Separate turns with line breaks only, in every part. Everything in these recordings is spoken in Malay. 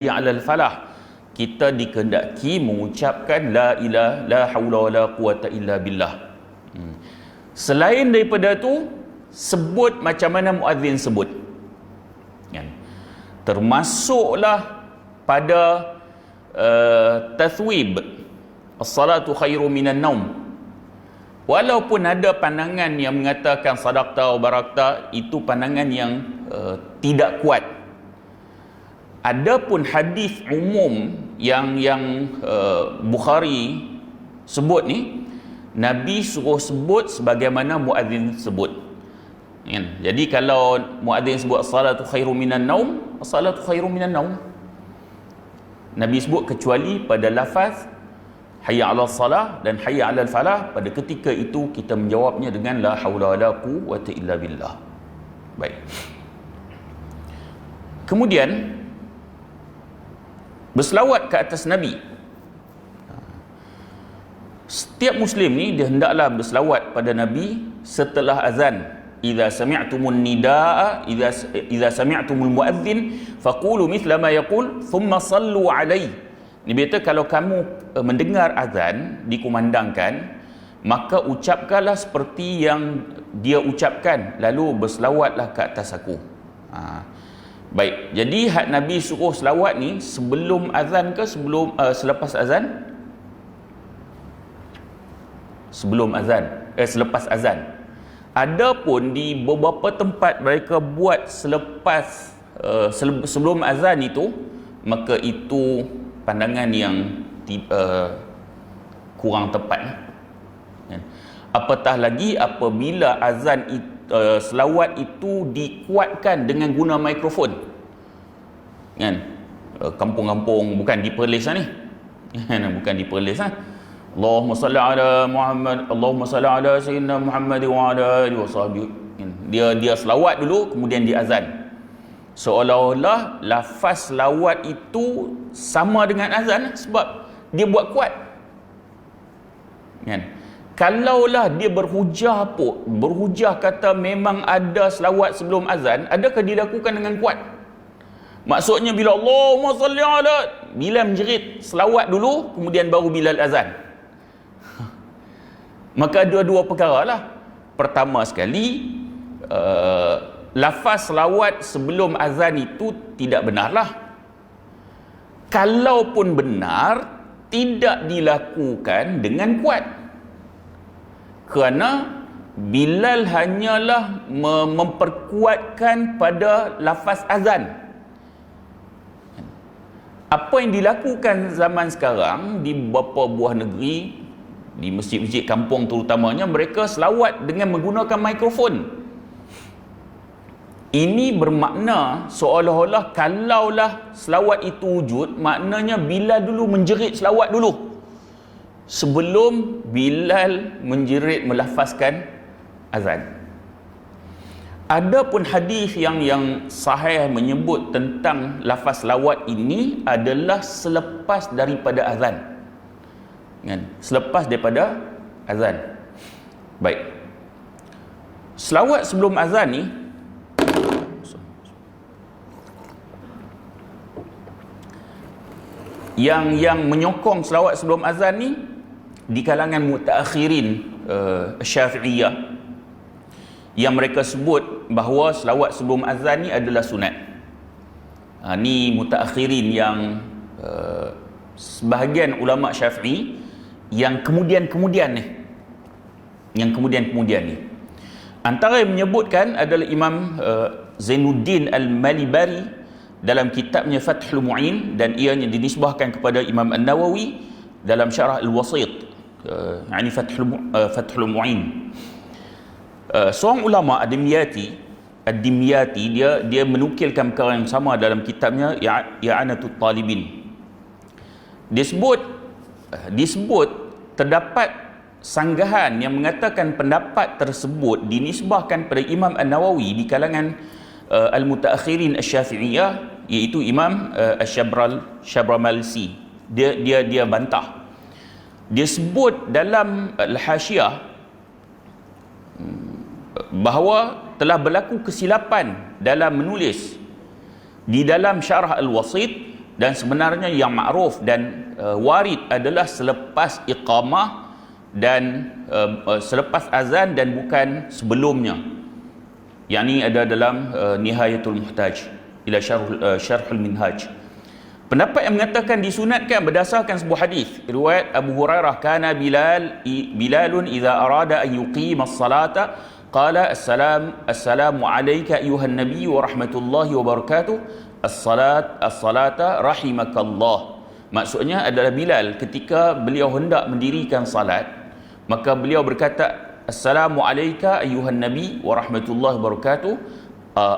'alal falah, kita dikehendaki mengucapkan la ilaha la haula wala quwata illa billah. Selain daripada tu, sebut macam mana muadzin sebut. Termasuklah pada tathwib as-salatu khairu minan naum. Walaupun ada pandangan yang mengatakan sadaqta wa barakta, itu pandangan yang tidak kuat. Adapun hadis umum yang Bukhari sebut ni, Nabi suruh sebut sebagaimana muadzin sebut. Jadi kalau muadzin sebut as-salatu khairu minan naum, as-salatu khairu minan naum, Nabi sebut kecuali pada lafaz hayya 'alas salah dan hayya 'alal falah. Pada ketika itu kita menjawabnya dengan la haula wala quwwata illa billah. Baik. Kemudian berselawat ke atas Nabi. Setiap Muslim ni dia hendaklah berselawat pada Nabi setelah azan. Idza sami'tumun nidaa, idza sami'tumul muadzin faqulu mithla ma yaqul thumma sallu alaihi. Ni berkata kalau kamu mendengar azan dikumandangkan, maka ucapkanlah seperti yang dia ucapkan, lalu berselawatlah ke atas aku. Baik, jadi had Nabi suruh selawat ni sebelum azan ke selepas azan? Sebelum azan, selepas azan. Adapun di beberapa tempat mereka buat selepas sebelum azan itu, maka itu pandangan yang kurang tepat. Apatah lagi apabila azan selawat itu dikuatkan dengan guna mikrofon, kampung-kampung bukan di Perlis ni, bukan di Perlis. Allahumma salli ala Muhammad, Allahumma salli ala sayyidina Muhammad wa ala alihi wasahbihi. Dia selawat dulu kemudian dia azan, seolah-olah lafaz selawat itu sama dengan azan sebab dia buat kuat. Kalaulah dia berhujah kata memang ada selawat sebelum azan, adakah dilakukan dengan kuat? Maksudnya bila Allahumma salli ala, bila menjerit selawat dulu kemudian baru Bilal azan. Maka dua-dua perkara lah. Pertama sekali, lafaz selawat sebelum azan itu tidak benarlah. Kalaupun benar, tidak dilakukan dengan kuat. Kerana Bilal hanyalah memperkuatkan pada lafaz azan. Apa yang dilakukan zaman sekarang di beberapa buah negeri, di masjid-masjid kampung terutamanya, mereka selawat dengan menggunakan mikrofon. Ini bermakna seolah-olah kalaulah selawat itu wujud, maknanya Bilal dulu menjerit selawat dulu sebelum Bilal menjerit melafazkan azan. Adapun hadis yang sahih menyebut tentang lafaz selawat ini adalah selepas daripada azan. Selepas daripada azan. Baik. Selawat sebelum azan ni yang menyokong selawat sebelum azan ni di kalangan mutaakhirin Syafi'iyah, yang mereka sebut bahawa selawat sebelum azan ni adalah sunat. Ni mutaakhirin yang sebahagian ulama Syafi'i yang kemudian ni. Antara yang menyebutkan adalah Imam Zainuddin Al-Malibari dalam kitabnya Fathul Mu'in, dan ianya dinisbahkan kepada Imam An-Nawawi dalam Syarah Al-Wasit, yakni Fathul Mu'in. Seorang ulama Ad-Dimyati dia menukilkan perkara yang sama dalam kitabnya I'anatul Talibin. Disebut terdapat sanggahan yang mengatakan pendapat tersebut dinisbahkan pada Imam An-Nawawi di kalangan al-mutaakhirin asy-Syafi'iyah, iaitu Imam Asy-Syabramalsi. Dia bantah. Dia sebut dalam Al-Hasyiyah bahawa telah berlaku kesilapan dalam menulis di dalam Syarah Al-Wasit dan sebenarnya yang ma'ruf dan warid adalah selepas iqamah dan selepas azan dan bukan sebelumnya. Yang ini ada dalam Nihayatul Muhtaj ila Syarhul Minhaj. Pendapat yang mengatakan disunatkan berdasarkan sebuah hadis riwayat Abu Hurairah, kana Bilalun idza arada an yuqima as-salata qala assalamu alayka ayuhan nabiy wa rahmatullahi wa barakatuh as-salata rahimakallah. Maksudnya adalah Bilal ketika beliau hendak mendirikan salat, maka beliau berkata assalamu alayka ayuhan nabi wa rahmatullahi wa barakatuh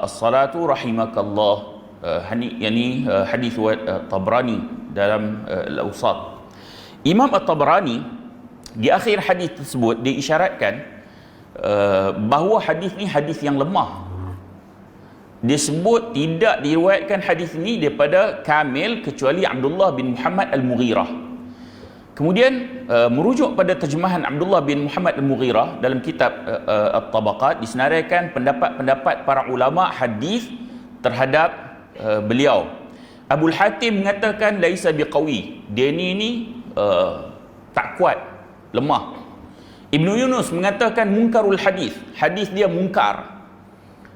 as-salatu rahimakallah. Yani hadis Tabrani dalam Al-Awsat. Imam At-Tabrani di akhir hadis tersebut diisyaratkan bahawa hadis ni hadis yang lemah. Disebut tidak diriwayatkan hadis ini daripada kamil kecuali Abdullah bin Muhammad Al-Mughirah. Kemudian merujuk pada terjemahan Abdullah bin Muhammad Al-Mughirah dalam kitab At-Tabaqat disenaraikan pendapat-pendapat para ulama hadis terhadap beliau. Abul Hatim mengatakan laisa biqawi, dia ni tak kuat, lemah. Ibnu Yunus mengatakan munkarul hadis, hadis dia munkar.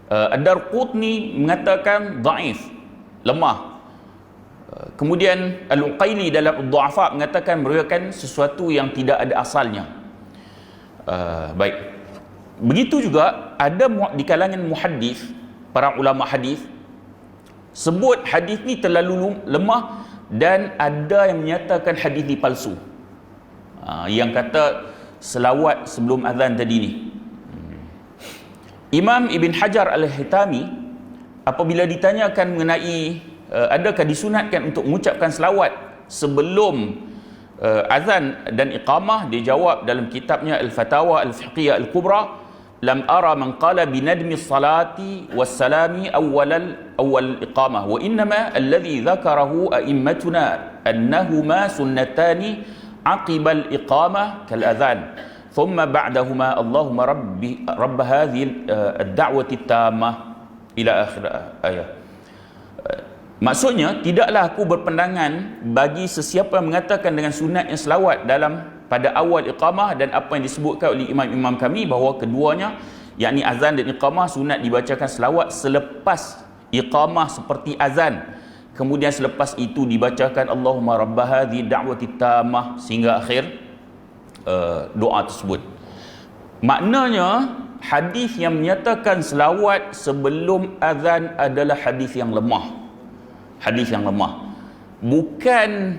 Ad-Darqutni mengatakan dhaif, lemah. Kemudian Al-Uqaili dalam Ad-Du'afa mengatakan merupakan sesuatu yang tidak ada asalnya. Baik. Begitu juga ada di kalangan muhaddis, para ulama hadis sebut hadis ni terlalu lemah, dan ada yang menyatakan hadis ni palsu. Yang kata selawat sebelum azan tadi ni. Imam Ibn Hajar Al-Haytami apabila ditanyakan mengenai adakah disunatkan untuk mengucapkan selawat sebelum azan dan iqamah, dia jawab dalam kitabnya Al-Fatawa Al-Fiqhiyah Al-Kubra, lam ara man qala binadmi salati wassalami awal iqamah wa innama alladhi dhakarahu a'immatuna annahuma sunnatani aqibal iqamah kal adhan thumma ba'dahuma Allahumma rabb hadhihi ad-da'wati tammah ila akhir ayat. Maksudnya tidaklah aku berpandangan bagi sesiapa yang mengatakan dengan sunatnya selawat pada awal iqamah dan apa yang disebutkan oleh imam-imam kami bahawa keduanya, yakni azan dan iqamah, sunat dibacakan selawat selepas iqamah seperti azan, kemudian selepas itu dibacakan Allahumma rabb hadhihi da'wati tammah sehingga akhir doa tersebut. Maknanya hadis yang menyatakan selawat sebelum azan adalah hadis yang lemah. Hadis yang lemah. Bukan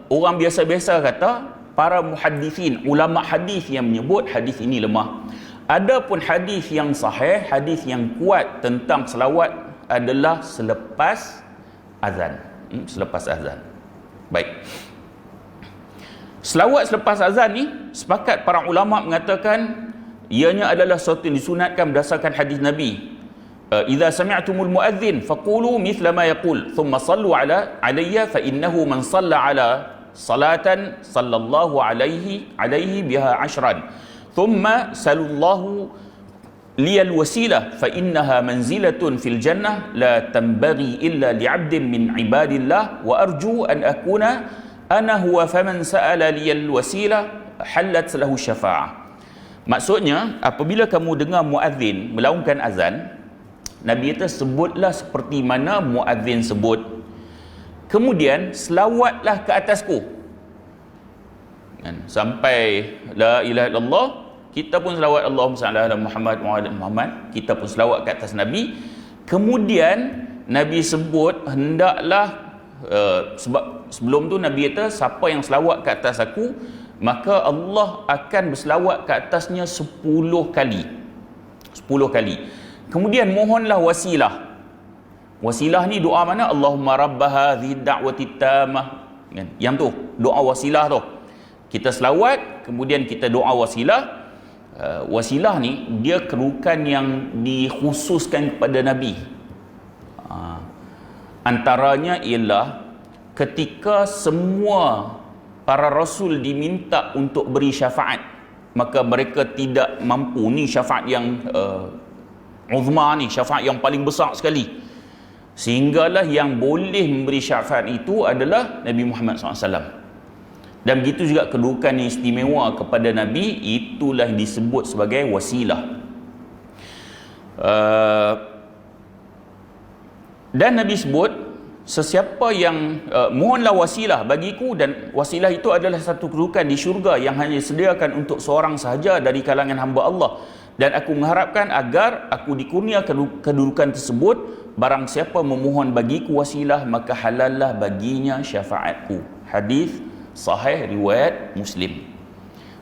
orang biasa-biasa kata, para muhaddisin, ulama hadis yang menyebut hadis ini lemah. Adapun hadis yang sahih, hadis yang kuat tentang selawat adalah selepas azan. Selepas azan. Baik. Selawat selepas azan ni, sepakat para ulama mengatakan ianya adalah sesuatu yang disunatkan berdasarkan hadis Nabi. Idza sami'tumul muadzin faqulu mithla ma yaqul thumma sallu alayya fa innahu man shalla ala salatan sallallahu alaihi biha ashran thumma sallallahu liyal wasilah fa innaha manzilatun fil jannah la tanbaghi illa li'abdin min ibadillah wa arju an akuna ana huwa faman sa'ala liyal wasilah halat lahu syafa'ah. Maksudnya apabila kamu dengar muadzin melaungkan azan, Nabi kata sebutlah seperti mana muadzin sebut, kemudian selawatlah ke atasku sampai la ilaha illallah, kita pun selawat Allahumma salli ala Muhammad wa ala Muhammad, kita pun selawat ke atas Nabi. Kemudian Nabi sebut hendaklah sebab sebelum tu Nabi kata siapa yang selawat ke atas aku maka Allah akan berselawat ke atasnya 10 kali. 10 kali. Kemudian mohonlah wasilah. Wasilah ni doa mana? Allahumma rabb hadhihi da'wati tammah. Yang tu, doa wasilah tu. Kita selawat, kemudian kita doa wasilah. Wasilah ni dia kedudukan yang dikhususkan kepada Nabi. Antaranya ialah ketika semua para rasul diminta untuk beri syafaat, maka mereka tidak mampu. Ni syafaat yang uzma ni, syafaat yang paling besar sekali. Sehinggalah yang boleh memberi syafaat itu adalah Nabi Muhammad SAW. Dan begitu juga kedudukan yang istimewa kepada Nabi, itulah yang disebut sebagai wasilah. Dan Nabi sebut, sesiapa yang mohonlah wasilah bagiku, dan wasilah itu adalah satu kedudukan di syurga yang hanya disediakan untuk seorang sahaja dari kalangan hamba Allah. Dan aku mengharapkan agar aku dikurniakan kedudukan tersebut. Barang siapa memohon bagiku wasilah, maka halallah baginya syafaatku. Hadis sahih riwayat Muslim.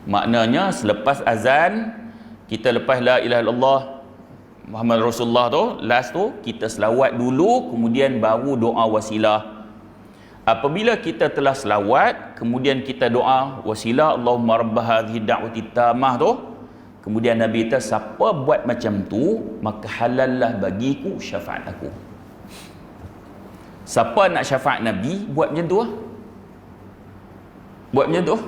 Maknanya selepas azan, kita lepas la ilaha illallah Muhammad Rasulullah tu, last tu, kita selawat dulu, kemudian baru doa wasilah. Apabila kita telah selawat, kemudian kita doa wasilah, Allahumma rabb hadhihi da'wati tammah tu, kemudian Nabi kata, siapa buat macam tu, maka halallah bagiku syafaat aku. Siapa nak syafaat Nabi, buat macam tu lah. Buat macam tu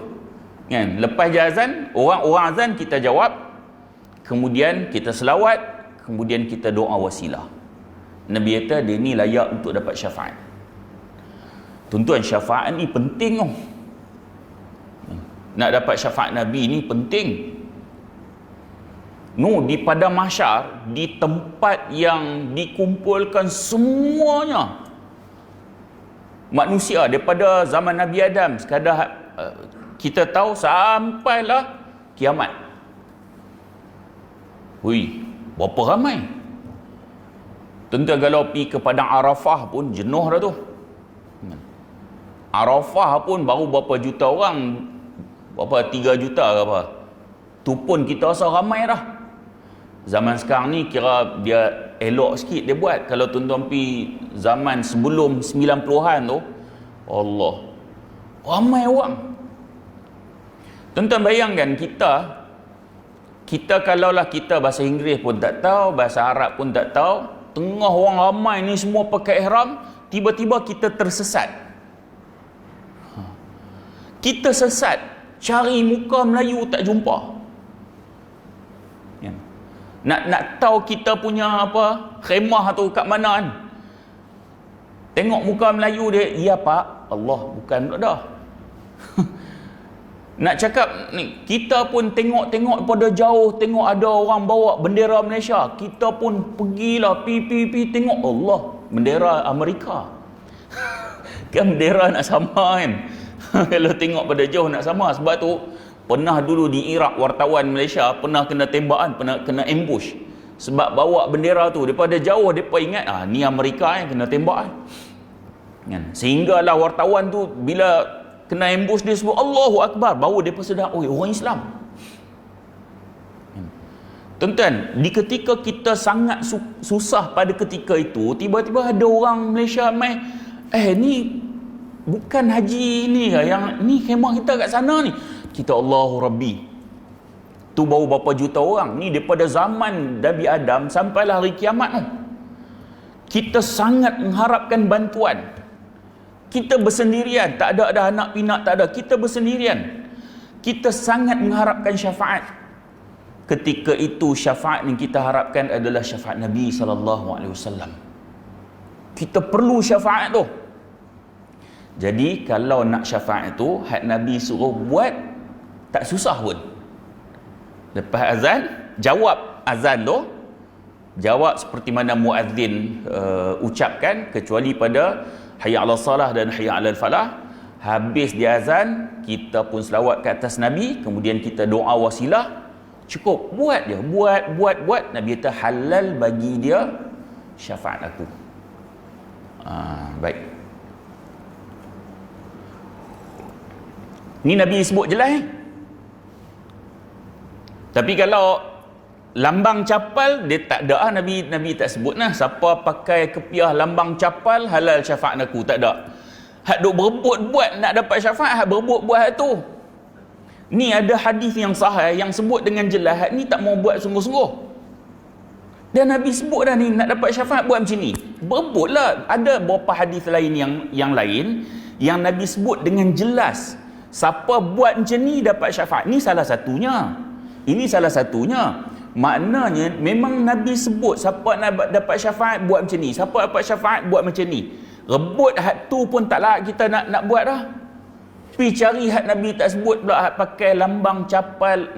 kan? Lepas je azan, orang azan kita jawab, kemudian kita selawat, kemudian kita doa wasilah. Nabi kata dia ni layak untuk dapat syafaat. Tuan-tuan, syafaat ni penting tau. Nak dapat syafaat Nabi ni penting. Di padang mahsyar, di tempat yang dikumpulkan semuanya manusia daripada zaman Nabi Adam sekadar kita tahu sampailah kiamat. Hui, berapa ramai? Tentu kalau pergi ke padang Arafah pun jenuh dah tu. Arafah pun baru berapa juta orang, berapa 3 juta ke apa. Tu pun kita rasa ramai dah. Zaman sekarang ni kira dia elok sikit dia buat. Kalau tuan-tuan pergi zaman sebelum 90-an tu, Allah, ramai orang. Tuan-tuan bayangkan kita kalaulah kita bahasa Inggeris pun tak tahu, bahasa Arab pun tak tahu, tengah orang ramai ni semua pakai ihram, tiba-tiba kita tersesat. Kita sesat, cari muka Melayu tak jumpa. Nak tahu kita punya apa khemah tu kat mana kan, tengok muka Melayu dia, ya pak, Allah bukan dah. Nak cakap ni, kita pun tengok pada jauh, tengok ada orang bawa bendera Malaysia, kita pun pergilah pi tengok, Allah, bendera Amerika. Kan bendera nak sama kan. Kalau tengok pada jauh nak sama. Sebab tu pernah dulu di Iraq, wartawan Malaysia pernah kena tembakan, pernah kena ambush sebab bawa bendera tu. Daripada jauh mereka ingat ni Amerika yang kena tembak kan? Sehinggalah wartawan tu bila kena ambush dia sebut Allahu Akbar, baru mereka sedar, oh orang Islam. Tuan-tuan, di ketika kita sangat susah pada ketika itu, tiba-tiba ada orang Malaysia mai, ni bukan haji ni yang ni khemah kita kat sana ni. Kita Allahu Rabbi. Tu baru berapa juta orang. Ni daripada zaman Nabi Adam sampailah hari kiamat tu. Kita sangat mengharapkan bantuan. Kita bersendirian, tak ada anak pinak, tak ada. Kita bersendirian. Kita sangat mengharapkan syafaat. Ketika itu syafaat yang kita harapkan adalah syafaat Nabi SAW. Kita perlu syafaat tu. Jadi kalau nak syafaat itu, had Nabi suruh buat, tak susah pun. Lepas azan, jawab azan tu, jawab seperti mana muazzin ucapkan, kecuali pada hayya 'alas salah dan hayya 'alal falah. Habis di azan, kita pun selawat ke atas Nabi, kemudian kita doa wasilah. Cukup buat je, buat. Nabi kata halal bagi dia syafaat aku. Baik. Ni Nabi sebut jelas Tapi kalau lambang capal, dia tak ada Nabi tak sebut siapa pakai kepiah lambang capal halal syafaat aku, tak ada. Hak duk berebut buat nak dapat syafaat, hak berebut buat hak tu. Ni ada hadis yang sahih yang sebut dengan jelas, hak ni tak mau buat sungguh-sungguh. Dan Nabi sebut dah ni, nak dapat syafaat buat macam ni. Berebutlah. Ada beberapa hadis lain yang lain yang Nabi sebut dengan jelas. Siapa buat macam ni dapat syafaat. Ini salah satunya. Maknanya memang Nabi sebut siapa nak dapat syafaat buat macam ni, siapa dapat syafaat buat macam ni. Rebut hak tu pun tak layak kita nak buat dah. Pergi cari hak Nabi tak sebut pula, hak pakai lambang capal.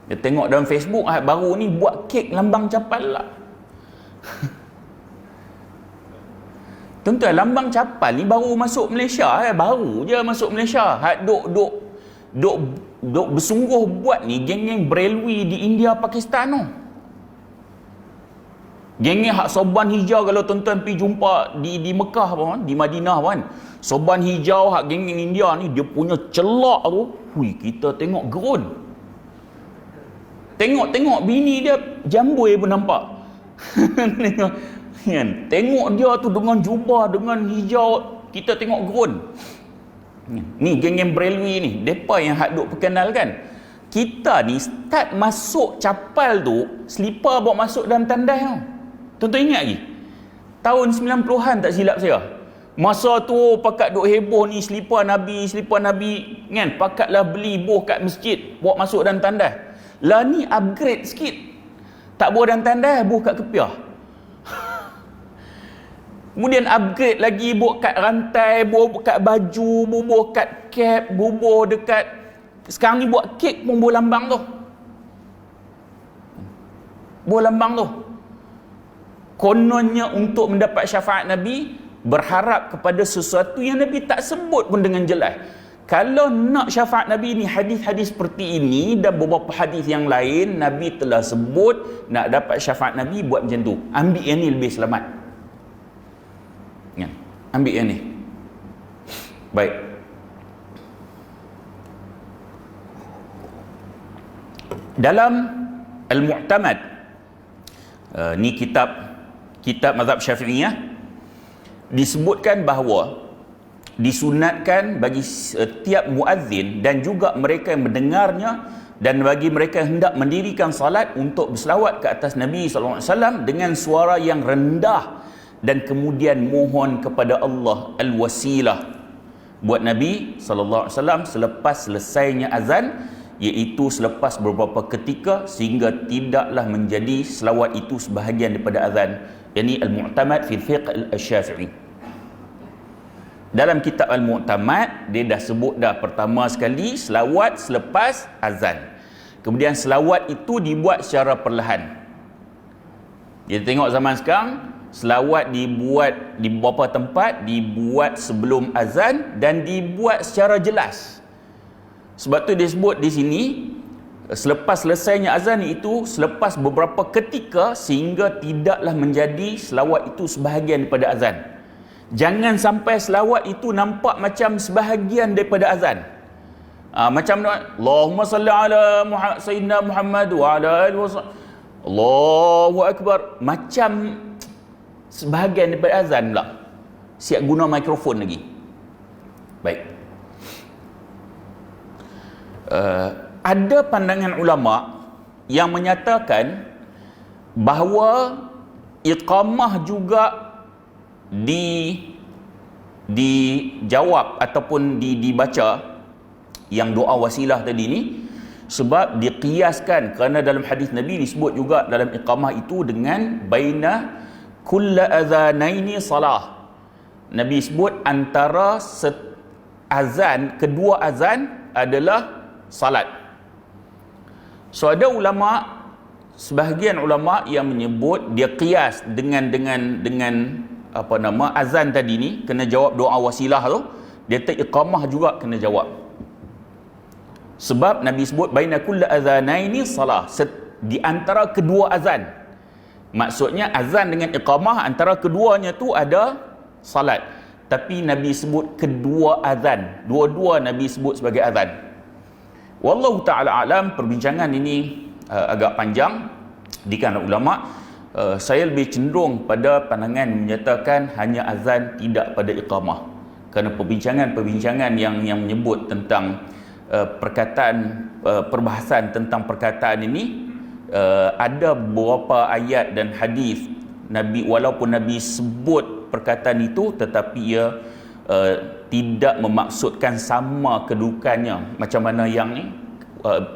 Dia tengok dalam Facebook hak baru ni buat kek lambang capal lah. Tuan-tuan, lambang capal ni baru masuk Malaysia, baru je masuk Malaysia. Hak duk bersungguh buat ni geng-geng Brelwi di India, Pakistan tu. Geng-geng hak sorban hijau, kalau tuan-tuan pergi jumpa di Mekah pun, di Madinah pun, sorban hijau hak geng-geng India ni, dia punya celak tu, hui, kita tengok gerun. Tengok bini dia jambui pun nampak. Tengok dia tu dengan jubah, dengan hijau, kita tengok gerun. Ni geng-geng Brelwi ni, depa yang hak duk perkenalkan. Kita ni start masuk capal tu, selipar bawa masuk dalam tandas tau. Tuan-tuan ingat lagi? Tahun 90-an tak silap saya. Masa tu pakat duk heboh ni selipar Nabi kan, pakatlah beli boh kat masjid, bawa masuk dalam tandas. Lah ni upgrade sikit. Tak bawa dalam tandas, boh kat kepiah. Kemudian upgrade lagi, bawa kat rantai, bawa kat baju, bawa kat cap, bawa dekat, sekarang ni buat kek pun bawa lambang tu. Bawa lambang tu. Kononnya untuk mendapat syafaat Nabi, berharap kepada sesuatu yang Nabi tak sebut pun dengan jelas. Kalau nak syafaat Nabi ni, hadis-hadis seperti ini dan beberapa hadis yang lain, Nabi telah sebut nak dapat syafaat Nabi buat macam tu. Ambil yang ni lebih selamat. Ya, ambil yang ni. Baik. Dalam Al-Mu'tamad, ni kitab mazhab Syafi'iyah, disebutkan bahawa disunatkan bagi setiap muazzin dan juga mereka yang mendengarnya dan bagi mereka yang hendak mendirikan salat untuk berselawat ke atas Nabi SAW dengan suara yang rendah dan kemudian mohon kepada Allah al-wasilah buat Nabi SAW selepas selesainya azan, iaitu selepas beberapa ketika, sehingga tidaklah menjadi selawat itu sebahagian daripada azan. Ini Al-Mu'tamad fi Fiqh Al-Syafi'i. Dalam kitab Al-Mu'tamad, dia dah sebut dah pertama sekali selawat selepas azan. Kemudian selawat itu dibuat secara perlahan. Kita tengok zaman sekarang, selawat dibuat di beberapa tempat, dibuat sebelum azan dan dibuat secara jelas. Sebab tu dia sebut di sini, selepas selesainya azan, itu selepas beberapa ketika, sehingga tidaklah menjadi selawat itu sebahagian daripada azan. Jangan sampai selawat itu nampak macam sebahagian daripada azan. Macam Allahumma salli ala Sayyidina Muhammad wa ala alihi wasallam, Allahu Akbar, macam sebahagian daripada azan pula. Siap guna mikrofon lagi. Baik. Ada pandangan ulama yang menyatakan bahawa iqamah juga dijawab ataupun dibaca yang doa wasilah tadi ni, sebab diqiyaskan kerana dalam hadis Nabi disebut juga dalam iqamah itu dengan baina kulla azanaini salah. Nabi sebut antara azan, kedua azan adalah salat. So ada ulama, sebahagian ulama yang menyebut dia qiyas dengan azan tadi ni, kena jawab doa wasilah tu, dia iqamah juga kena jawab. Sebab Nabi sebut baina kulli azanaini salah, di antara kedua azan. Maksudnya azan dengan iqamah, antara keduanya tu ada salat. Tapi Nabi sebut kedua azan, dua-dua Nabi sebut sebagai azan. Wallahu ta'ala alam, perbincangan ini agak panjang di kalangan ulama. Saya lebih cenderung pada pandangan menyatakan hanya azan, tidak pada iqamah. Kerana perbincangan yang menyebut tentang perbahasan tentang perkataan ini, ada beberapa ayat dan hadis Nabi, walaupun Nabi sebut perkataan itu, tetapi ia tidak memaksudkan sama kedudukannya macam mana yang ni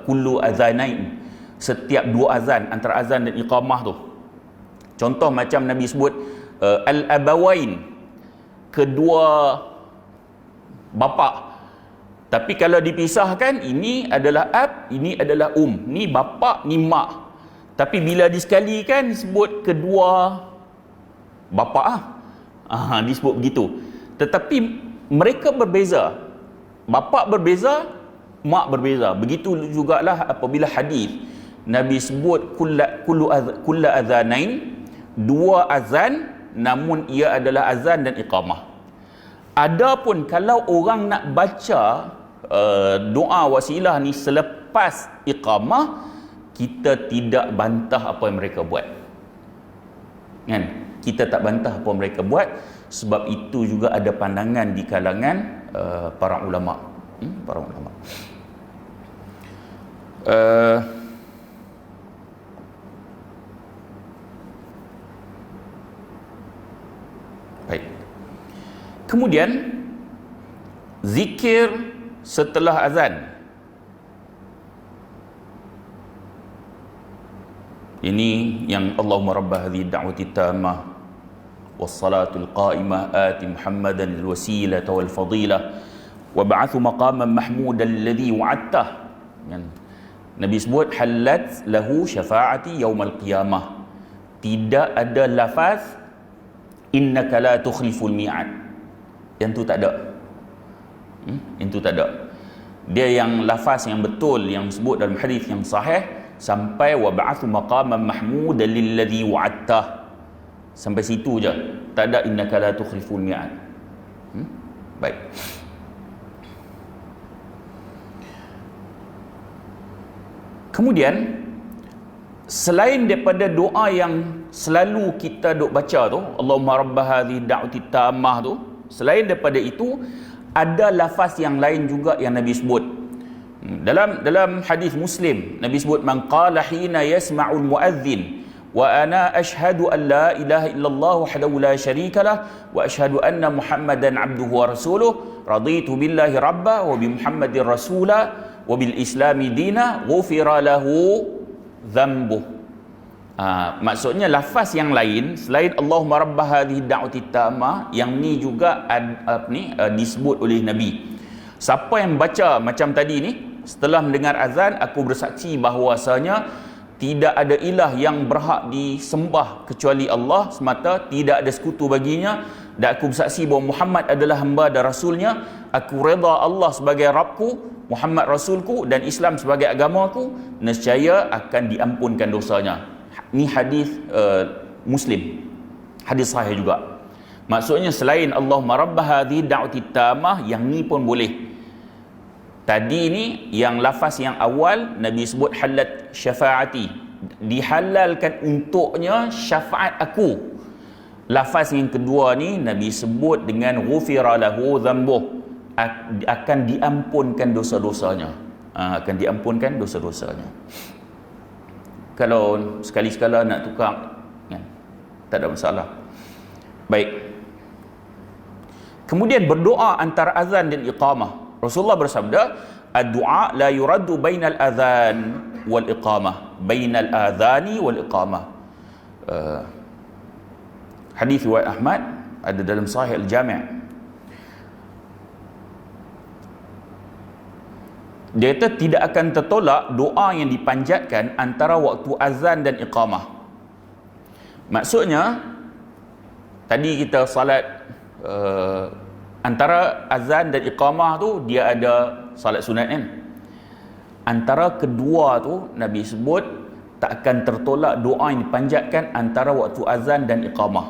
kullu azanain, setiap dua azan, antara azan dan iqamah tu. Contoh macam Nabi sebut al-abawain, kedua bapa. Tapi kalau dipisahkan, ini adalah ab, ini adalah ni bapa, ni mak. Tapi bila disekalikan disebut kedua bapa disebut begitu. Tetapi mereka berbeza. Bapa berbeza, mak berbeza. Begitu jugalah apabila hadis Nabi sebut kullu azanain, dua azan, namun ia adalah azan dan iqamah. Adapun kalau orang nak baca doa wasilah ni selepas iqamah, kita tidak bantah apa yang mereka buat. Kan? Kita tak bantah apa mereka buat, sebab itu juga ada pandangan di kalangan para ulama. Para ulama. Baik. Kemudian zikir setelah azan. Ini yang Allahumma rabbah hadhihi da'wati tammah wassalatul qa'imah ati Muhammadan al-wasilata wal fadilah wa ba'athu maqaman mahmudan alladhi wa'adtah. Nabi sebut halat lahu syafa'ati yaumal qiyamah. Tidak ada lafaz innaka la tukhliful mi'ad. Yang tu tak ada. Yang tu tak ada. Dia yang lafaz yang betul yang sebut dalam hadis yang sahih sampai wa ba'athu maqaman mahmudan lilladhi wa'adtah. Sampai situ je. Tak ada innaka la tukhliful mi'ad. Baik. Kemudian selain daripada doa yang selalu kita duk baca tu, Allahumma rabbah hadhihi da'wati tammah tu, selain daripada itu ada lafaz yang lain juga yang Nabi sebut. Dalam hadis Muslim, Nabi sebut man qala hina yasma'ul muadzin wa ana ashhadu an la ilaha illallah wahdahu la syarikalah wa ashhadu anna Muhammadan abduhu wa rasuluh raditu billahi rabba wa bi Muhammadin rasula wa bil islami dina ghufira lahu dhanbuh. Maksudnya lafaz yang lain selain Allahumma rabbah hadhihi da'wati tammah, yang ni juga disebut oleh Nabi. Siapa yang baca macam tadi ni, setelah mendengar azan, aku bersaksi bahawasanya tidak ada ilah yang berhak disembah kecuali Allah semata, tidak ada sekutu baginya, dan aku bersaksi bahawa Muhammad adalah hamba dan rasulnya. Aku redha Allah sebagai Rabbku, Muhammad rasulku, dan Islam sebagai agamaku, nescaya akan diampunkan dosanya. Ni hadis Muslim, hadis sahih juga. Maksudnya selain Allahumma rabbah hadhihi da'wati tammah, yang ni pun boleh. Tadi ni yang lafaz yang awal Nabi sebut halat syafaati, dihalalkan untuknya syafaat aku. Lafaz yang kedua ni Nabi sebut dengan ghufira lahu dhanbuh, akan diampunkan dosa-dosanya. Akan diampunkan dosa-dosanya. Kalau sekali-sekala nak tukar, tak ada masalah. Baik. Kemudian berdoa antara azan dan iqamah. Rasulullah bersabda, ad-du'a la yuraddu bainal adhan wal iqamah, bainal adhani wal iqamah. Hadis riwayat Ahmad, ada dalam Sahih Al-Jami'. Dia kata tidak akan tertolak doa yang dipanjatkan antara waktu azan dan iqamah. Maksudnya tadi kita salat antara azan dan iqamah tu dia ada salat sunat kan. Antara kedua tu Nabi sebut tak akan tertolak doa yang dipanjatkan antara waktu azan dan iqamah.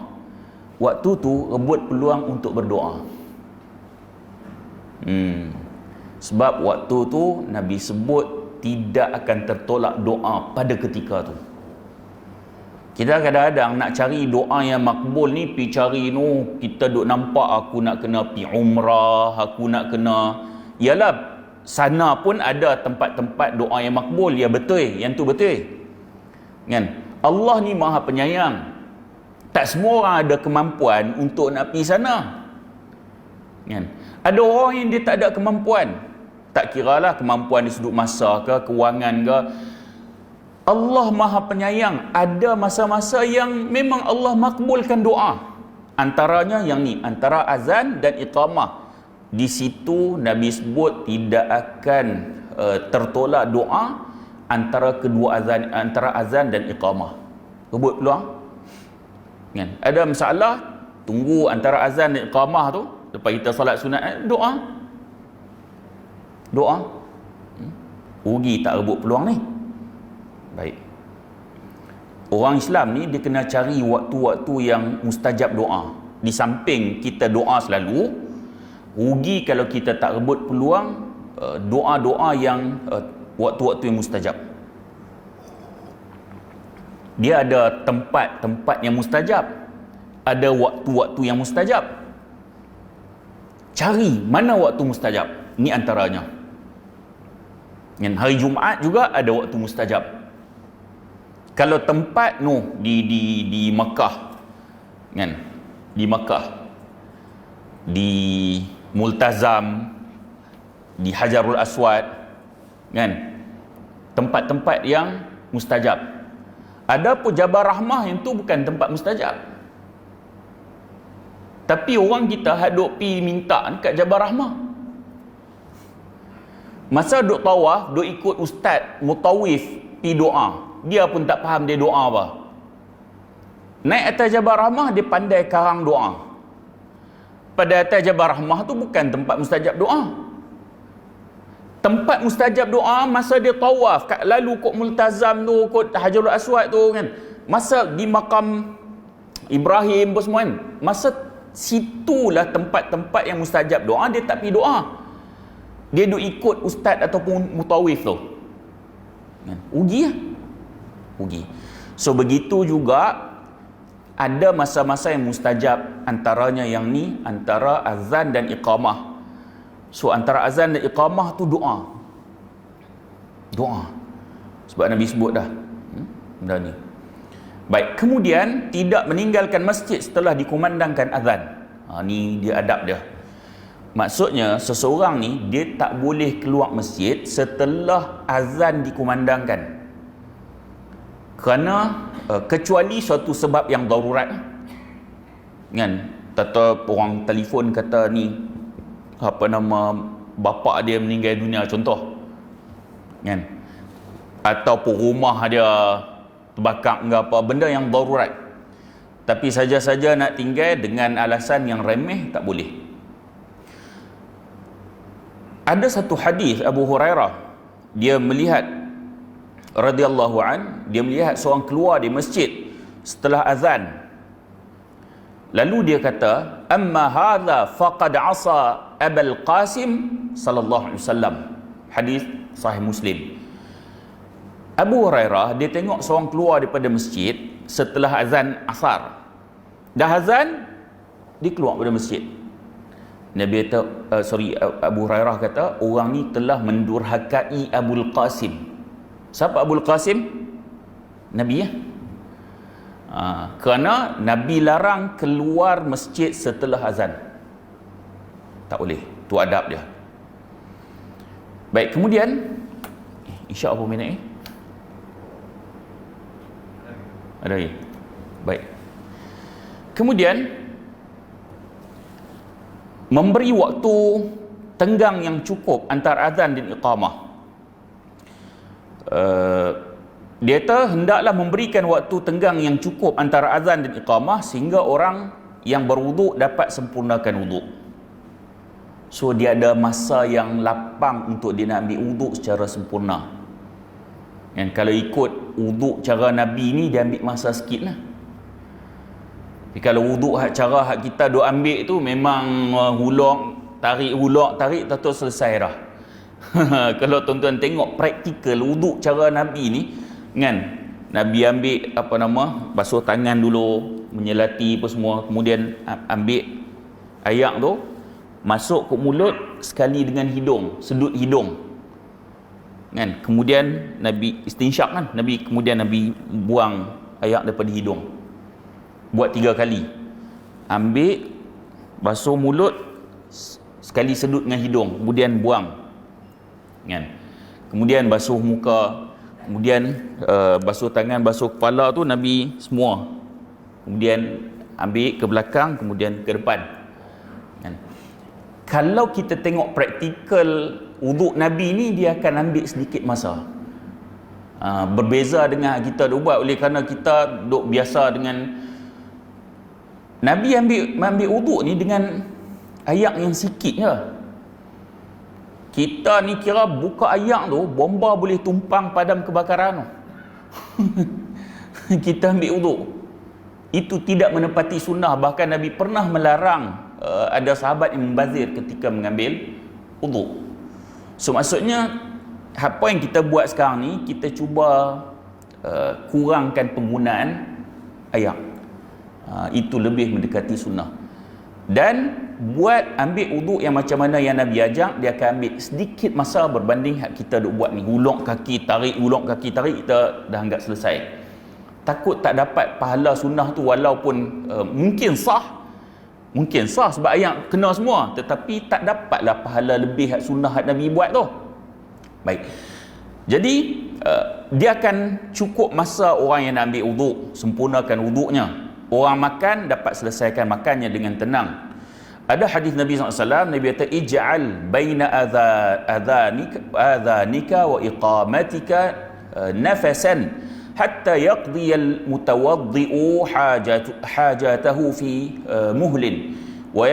Waktu tu rebut peluang untuk berdoa. Sebab waktu tu Nabi sebut tidak akan tertolak doa pada ketika tu. Kita kadang-kadang nak cari doa yang makbul ni, pergi cari kita duk nampak aku nak kena pergi umrah, aku nak kena, yalah sana pun ada tempat-tempat doa yang makbul, ya betul, yang tu betul kan. Allah ni maha penyayang, tak semua orang ada kemampuan untuk nak pergi sana kan. Ada orang yang dia tak ada kemampuan, tak kiralah kemampuan di sudut masa ke, kewangan ke, Allah Maha Penyayang. Ada masa-masa yang memang Allah makbulkan doa. Antaranya yang ni, antara azan dan iqamah. Di situ Nabi sebut tidak akan tertolak doa antara kedua azan, antara azan dan iqamah. Rebut peluang. Kan? Ada masalah, tunggu antara azan dan iqamah tu, lepas kita solat sunat, doa. Rugi tak rebut peluang ni. Baik. Orang Islam ni dia kena cari waktu-waktu yang mustajab doa. Di samping kita doa selalu, rugi kalau kita tak rebut peluang doa-doa yang waktu-waktu yang mustajab. Dia ada tempat-tempat yang mustajab, ada waktu-waktu yang mustajab. Cari mana waktu mustajab. Ni antaranya. Yang hari Jumaat juga ada waktu mustajab. Kalau tempat di Mekah, kan? Di Mekah, di Multazam, di Hajarul Aswad, kan? Tempat-tempat yang mustajab. Ada pun Jabal Rahmah yang tu bukan tempat mustajab. Tapi orang kita haduk pi minta dekat Jabal Rahmah. Masa duk tawaf, duk ikut ustaz mutawif pi doa. Dia pun tak faham dia doa apa. Naik atas Jabal Rahmah, dia pandai karang doa. Pada atas Jabal Rahmah tu bukan tempat mustajab doa. Tempat mustajab doa masa dia tawaf, lalu kot Multazam tu, kot Hajarul Aswad tu, kan. Masa di makam Ibrahim pun semua, kan. Masa situlah tempat-tempat yang mustajab doa, dia tak pergi doa. Dia duk ikut ustaz ataupun mutawif tu. Kan? Rugi lah. Rugi. So begitu juga ada masa-masa yang mustajab, antaranya yang ni, antara azan dan iqamah. So antara azan dan iqamah tu doa. Sebab Nabi sebut dah benda ni. Baik, kemudian tidak meninggalkan masjid setelah dikumandangkan azan. Ni dia adab dia. Maksudnya seseorang ni dia tak boleh keluar masjid setelah azan dikumandangkan. Kerana kecuali suatu sebab yang darurat, kan? Kata orang telefon kata ni apa nama bapa dia meninggal dunia contoh, kan? Ataupun rumah dia terbakar ke apa, benda yang darurat. Tapi saja-saja nak tinggal dengan alasan yang remeh tak boleh. Ada satu hadis Abu Hurairah, dia melihat radhiyallahu an, dia melihat seorang keluar di masjid setelah azan. Lalu dia kata, "Amma hadza faqad asa Abul Qasim sallallahu alaihi wasallam." Hadis sahih Muslim. Abu Hurairah dia tengok seorang keluar daripada masjid setelah azan asar. Dah azan, dia keluar daripada masjid. Nabi kata, Abu Hurairah kata, orang ni telah mendurhakai Abul Qasim. Siapa Abul Qasim? Nabi ya. Kerana Nabi larang keluar masjid setelah azan. Tak boleh. Tu adab dia. Baik, kemudian Isyak apa minit ni? Ada lagi? Baik. Kemudian memberi waktu tenggang yang cukup antara azan dan iqamah. Dia kata hendaklah memberikan waktu tenggang yang cukup antara azan dan iqamah sehingga orang yang berwuduk dapat sempurnakan wuduk. So dia ada masa yang lapang untuk dia nak ambil wuduk secara sempurna. Dan kalau ikut wuduk cara Nabi ni, dia ambil masa sikit lah. Tapi kalau wuduk cara kita duk ambil tu memang hulak tarik tak selesai dah. Kalau tuan-tuan tengok praktikal wuduk cara Nabi ni, kan, Nabi ambil basuh tangan dulu, menyelati apa semua, kemudian ambil air tu masuk ke mulut sekali dengan hidung, sedut hidung, kan, kemudian Nabi istinsyak, kan, kemudian Nabi buang air daripada hidung, buat 3 kali, ambil basuh mulut sekali, sedut dengan hidung, kemudian buang, kan, kemudian basuh muka, kemudian basuh tangan, basuh kepala tu Nabi semua, kemudian ambil ke belakang, kemudian ke depan kan. Kalau kita tengok praktikal wuduk Nabi ni, dia akan ambil sedikit masa. Berbeza dengan kita duk buat, oleh kerana kita duk biasa dengan Nabi ambil wuduk ni dengan ayak yang sikit je. Kita ni kira buka ayak tu, bomba boleh tumpang padam kebakaran tu. Kita ambil wuduk. Itu tidak menepati sunnah. Bahkan Nabi pernah melarang ada sahabat yang membazir ketika mengambil wuduk. So maksudnya, apa yang kita buat sekarang ni, kita cuba kurangkan penggunaan ayak. Itu lebih mendekati sunnah. Dan buat ambil wuduk yang macam mana yang Nabi ajak, dia akan ambil sedikit masa berbanding hak kita duk buat ni, ulok kaki tarik, kita dah anggap selesai. Takut tak dapat pahala sunnah tu, walaupun mungkin sah sebab ayat kena semua, tetapi tak dapatlah pahala lebih hak sunnah hak Nabi buat tu. Baik, jadi dia akan cukup masa orang yang nak ambil wuduk, sempurnakan wuduknya. Orang makan dapat selesaikan makannya dengan tenang. Ada hadis Nabi SAW, Nabi kata, ij'al baina adhanika wa iqamatika nafasan hatta yaqdiyal mutawaddi'u hajatahu fi muhlin wa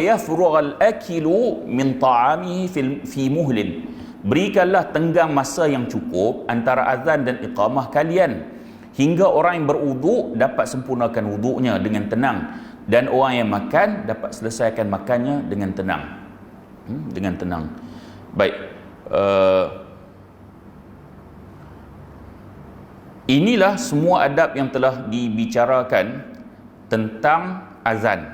yafrugha al-akilu min ta'amihi fi muhlin. Berikanlah tenggang masa yang cukup antara azan dan iqamah kalian, hingga orang yang berwuduk dapat sempurnakan wuduknya dengan tenang, dan orang yang makan dapat selesaikan makannya dengan tenang. Dengan tenang. Baik. Inilah semua adab yang telah dibicarakan tentang azan.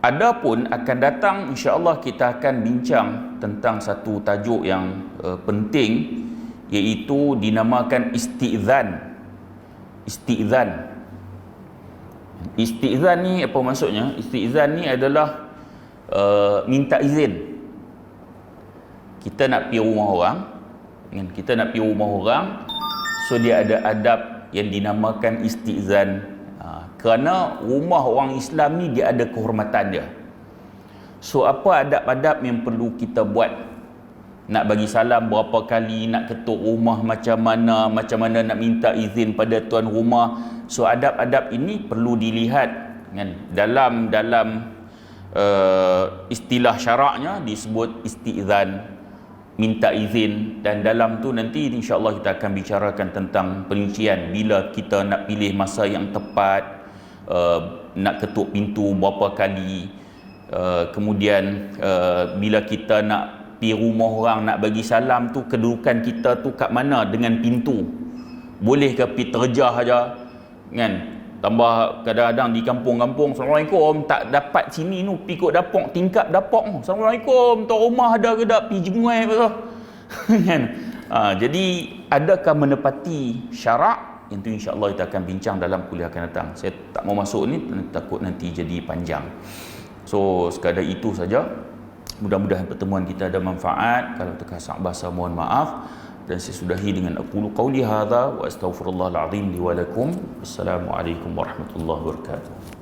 Adapun akan datang, insya-Allah kita akan bincang tentang satu tajuk yang penting, iaitu dinamakan istizan. Istizan ni apa maksudnya? Istizan ni adalah minta izin. Kita nak pergi rumah orang, so dia ada adab yang dinamakan istizan. Kerana rumah orang Islam ni dia ada kehormatan dia. So apa adab-adab yang perlu kita buat? Nak bagi salam berapa kali, nak ketuk rumah macam mana nak minta izin pada tuan rumah. So adab-adab ini perlu dilihat kan. Dalam istilah syaraknya disebut istizan, minta izin. Dan dalam tu nanti insya-Allah kita akan bicarakan tentang perincian bila kita nak pilih masa yang tepat, nak ketuk pintu berapa kali, kemudian bila kita nak pergi rumah orang nak bagi salam tu, kedudukan kita tu kat mana dengan pintu. Boleh ke pergi terjah aja kan? Tambah kadang-kadang di kampung-kampung, Assalamualaikum, tak dapat sini tu, pergi kot dapur, tingkap dapur, Assalamualaikum, tuan rumah ada ke tak, pergi jenguai apa kan? Jadi adakah menepati syarak? Yang tu insya-Allah kita akan bincang dalam kuliah akan datang. Saya tak mau masuk ni, takut nanti jadi panjang. So sekadar itu saja. Mudah-mudahan pertemuan kita ada manfaat. Kalau terkasar bahasa mohon maaf, dan saya sudahi dengan aqulu qauli hadza wa astaghfirullahal azim li wa lakum. Assalamualaikum warahmatullahi wabarakatuh.